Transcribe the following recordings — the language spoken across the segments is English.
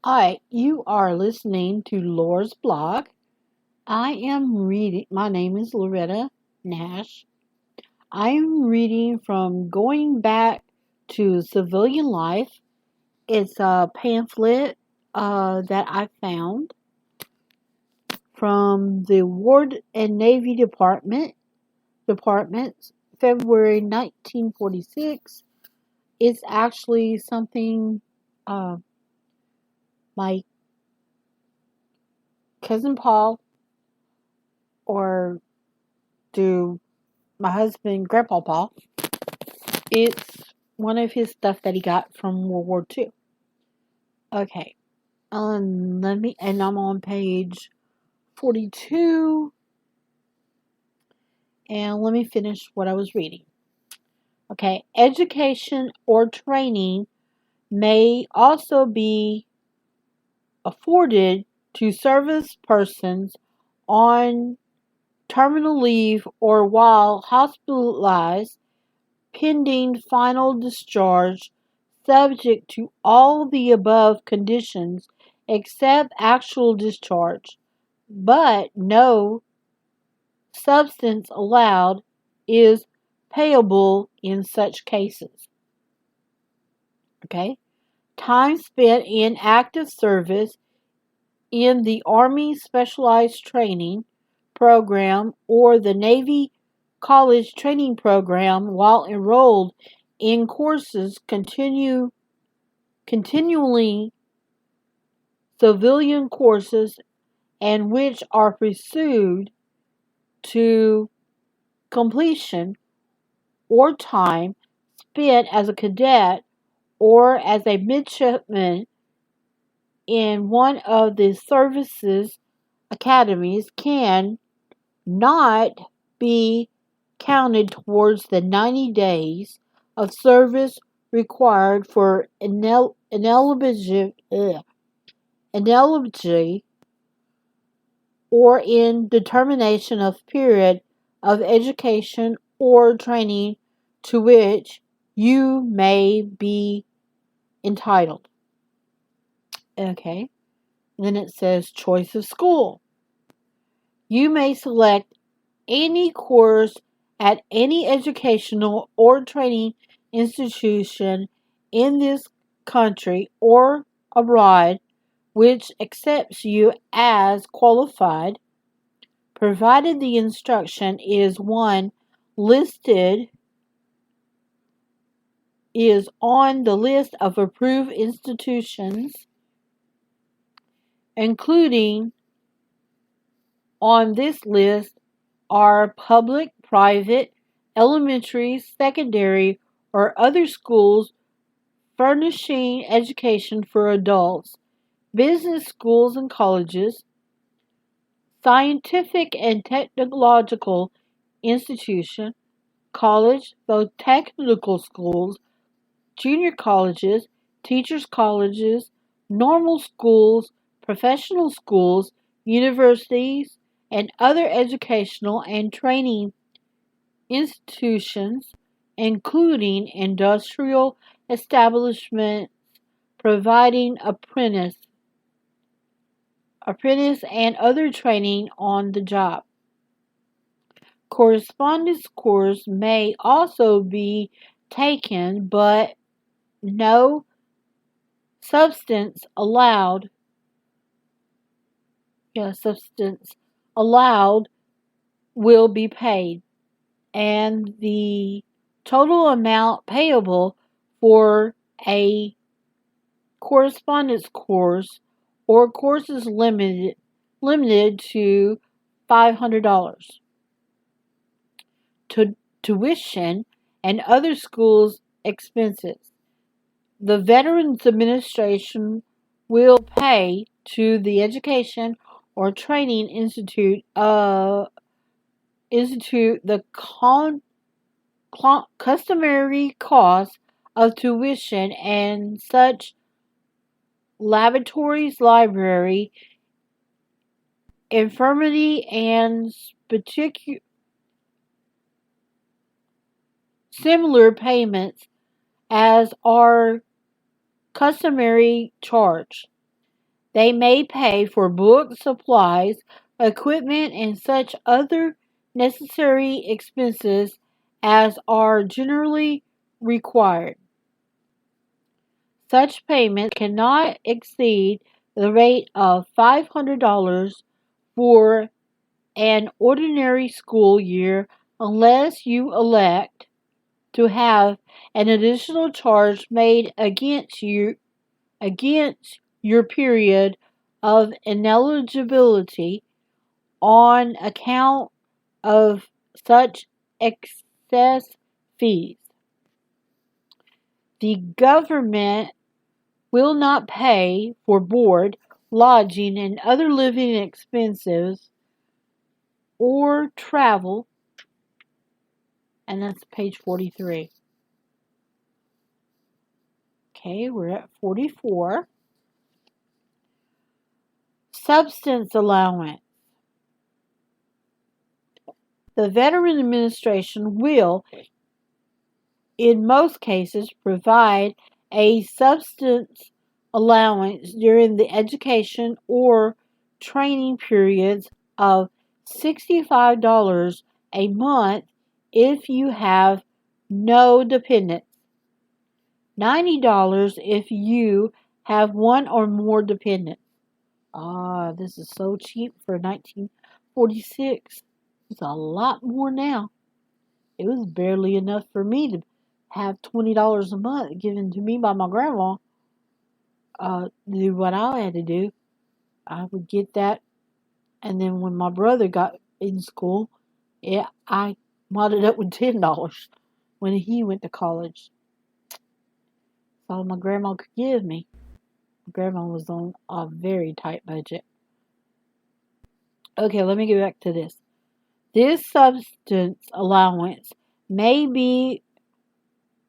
Hi, you are listening to Laura's blog. I am reading, my name is Loretta Nash. I am reading from Going Back to Civilian Life. It's a pamphlet that I found from the War and Navy Departments, February 1946. It's actually something uh, my cousin Paul or do my husband, Grandpa Paul. It's one of his stuff that he got from World War II. Okay, and I'm on page 42, and let me finish what I was reading. Okay, education or training may also be afforded to service persons on terminal leave or while hospitalized pending final discharge, subject to all the above conditions except actual discharge, but no substance allowed is payable in such cases. Okay? Time spent in active service in the Army Specialized Training Program or the Navy College Training Program while enrolled in courses continually civilian courses and which are pursued to completion or time spent as a cadet or as a midshipman in one of the services academies can not be counted towards the 90 days of service required for ineligibility or in determination of period of education or training to which you may be entitled. Okay, then it says choice of school. You may select any course at any educational or training institution in this country or abroad which accepts you as qualified, provided the instruction is one listed is on the list of approved institutions, including on this list are public, private, elementary, secondary, or other schools furnishing education for adults, business schools and colleges, scientific and technological institution, college, both technical schools, junior colleges, teachers' colleges, normal schools, professional schools, universities, and other educational and training institutions, including industrial establishments providing apprentice and other training on the job. Correspondence course may also be taken, but no substance allowed. Substance allowed will be paid, and the total amount payable for a correspondence course or course is limited to $500. Tuition and other schools' expenses. The Veterans Administration will pay to the Education or Training Institute the customary cost of tuition and such laboratories, library, infirmary, and similar payments as are customary charge. They may pay for books, supplies, equipment, and such other necessary expenses as are generally required. Such payments cannot exceed the rate of $500 for an ordinary school year unless you elect to have an additional charge made against your period of ineligibility on account of such excess fees. The government will not pay for board, lodging, and other living expenses or travel, and that's page 43. Okay, we're at 44. Substance allowance. The Veteran Administration will, in most cases, provide a substance allowance during the education or training periods of $65 a month if you have no dependents, $90 if you have one or more dependents. This is so cheap for 1946. It's a lot more now. It was barely enough for me to have $20 a month given to me by my grandma. Do what I had to do. I would get that, and then when my brother got in school, I modded up with $10 when he went to college. That's all my grandma could give me. My grandma was on a very tight budget. Okay, let me get back to this. This substance allowance may be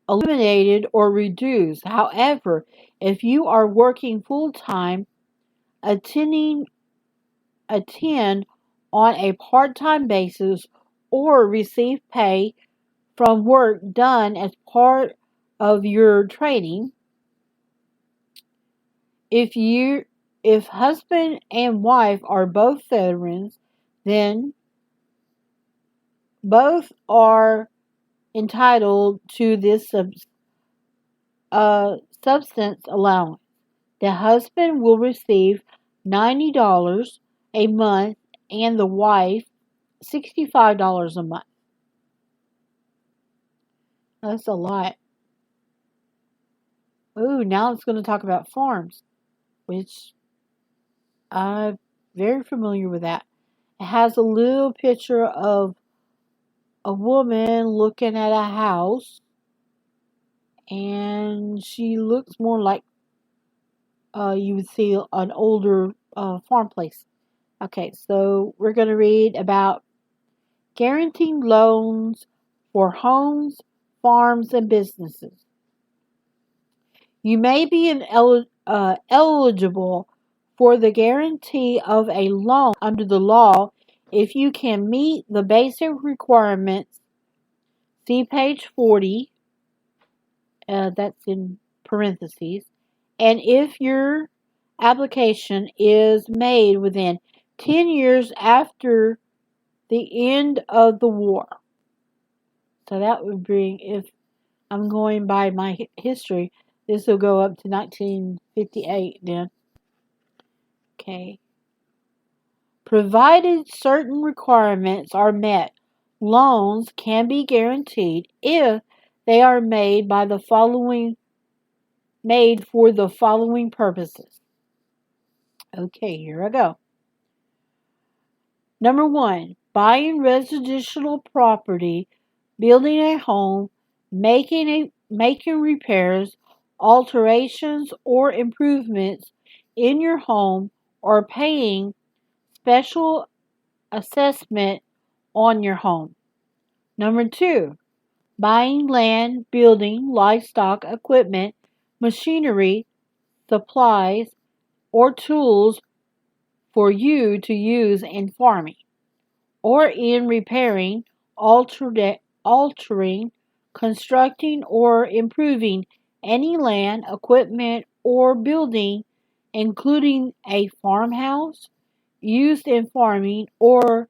eliminated or reduced. However, if you are working full-time, attend on a part-time basis, or receive pay from work done as part of your training, if husband and wife are both veterans, then both are entitled to this substance allowance. The husband will receive $90 a month and the wife $65 a month. That's a lot. Ooh, now it's going to talk about farms, which I'm very familiar with that. It has a little picture of a woman looking at a house, and she looks more like you would see an older farm place. Okay, so we're going to read about guaranteed loans for homes, farms, and businesses. You may be eligible for the guarantee of a loan under the law if you can meet the basic requirements. See page 40, that's in parentheses, and if your application is made within 10 years after the end of the war. So that would bring, if I'm going by my history, this will go up to 1958 then. Okay. Provided certain requirements are met, loans can be guaranteed if they are made for the following purposes. Okay, here I go. Number 1, buying residential property, building a home, making repairs, alterations, or improvements in your home, or paying special assessment on your home. Number 2, buying land, building, livestock, equipment, machinery, supplies, or tools for you to use in farming, or in repairing, altering, constructing, or improving any land, equipment, or building including a farmhouse used in farming or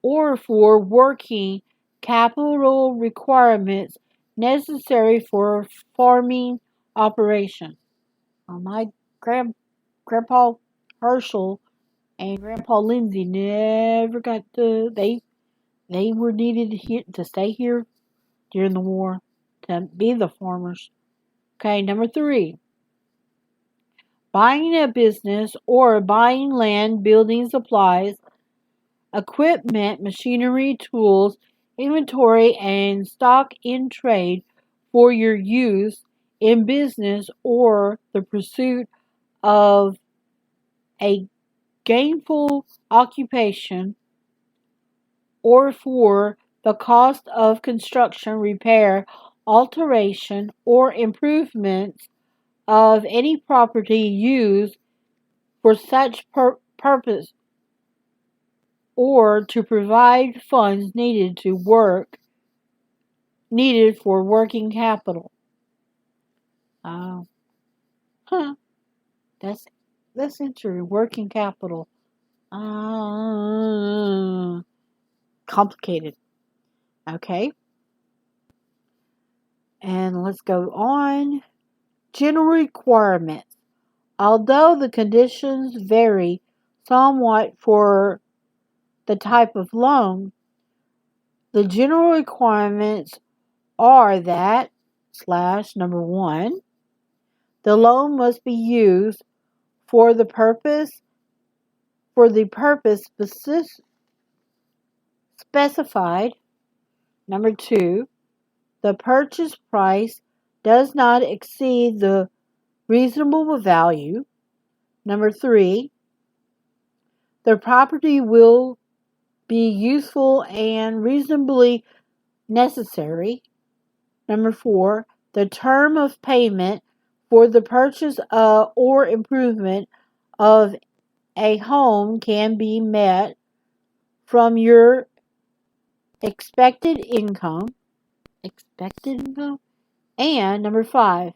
for working capital requirements necessary for farming operation. My grandpa Herschel and Grandpa Lindsay never got to. They were needed here to stay here during the war to be the farmers. Okay, number 3. Buying a business or buying land, building supplies, equipment, machinery, tools, inventory, and stock in trade for your use in business or the pursuit of a gainful occupation or for the cost of construction, repair, alteration, or improvements of any property used for such purpose or to provide funds needed for working capital. Uh, huh, that's interesting. Working capital. Complicated. Okay. And let's go on. General requirements. Although the conditions vary somewhat for the type of loan, the general requirements are that number 1, the loan must be used for the purpose specified. Number 2, the purchase price does not exceed the reasonable value. Number 3, the property will be useful and reasonably necessary. Number 4, the term of payment for the purchase or improvement of a home can be met from your expected income. And number 5,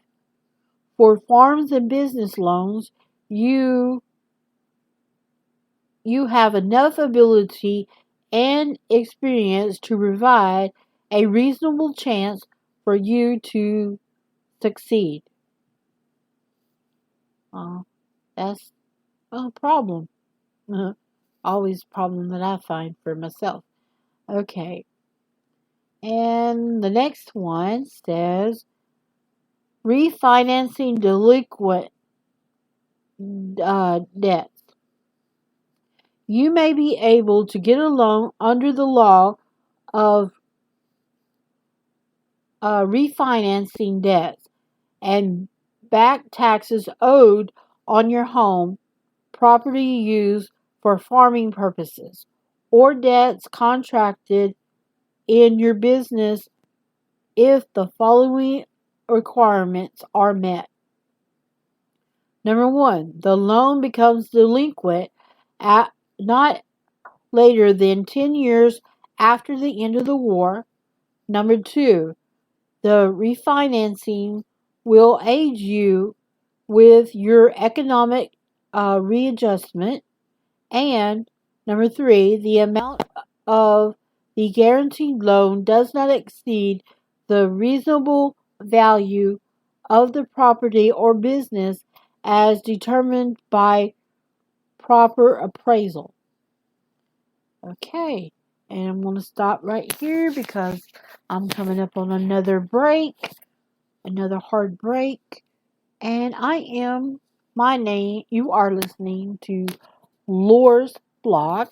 for farms and business loans, you have enough ability and experience to provide a reasonable chance for you to succeed. That's a problem. Always a problem that I find for myself. Okay. And the next one says refinancing delinquent debts. You may be able to get a loan under the law of refinancing debts and back taxes owed on your home, property used for farming purposes, or debts contracted in your business if the following requirements are met. Number 1, the loan becomes delinquent at not later than 10 years after the end of the war. Number 2, the refinancing will aid you with your economic readjustment. And number 3, the amount of the guaranteed loan does not exceed the reasonable value of the property or business as determined by proper appraisal. Okay, and I'm going to stop right here because I'm coming up on another hard break. And you are listening to Lore's blog.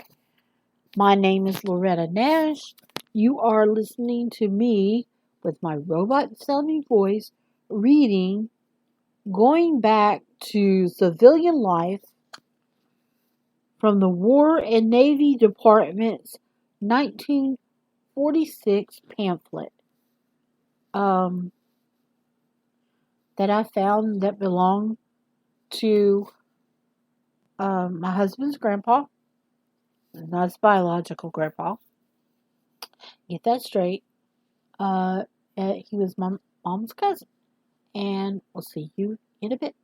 My name is Loretta Nash. You are listening to me with my robot sounding voice reading Going Back to Civilian Life from the War and Navy Department's 1946 pamphlet that I found that belonged to my husband's grandpa. Not his biological grandpa. Get that straight. He was my mom's cousin. And we'll see you in a bit.